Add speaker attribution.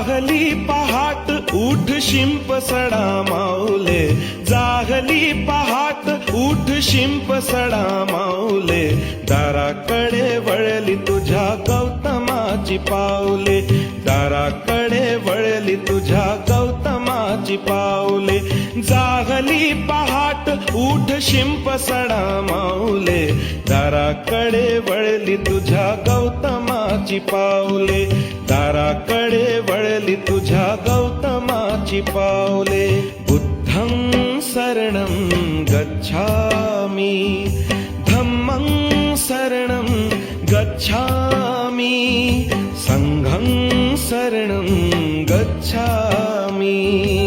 Speaker 1: जागली पहाट उठ शिंप सडा माऊले, जागली पहाट उठ शिंप सडा माऊले, दाराकडे वळली तुझ्या गौतमाची पावले, दाराकडे वळली तुझ्या गौतमाची पावले. जागली पहाट उठ शिंप सडा माऊले, दाराकडे वळली तुझ्या गौतमाची पावले, दाराकडे वळली तुझ्या गौतमाची पावले. बुद्धं शरणं गच्छामि, धम्मं शरणं गच्छामि, संघं शरणं गच्छामि.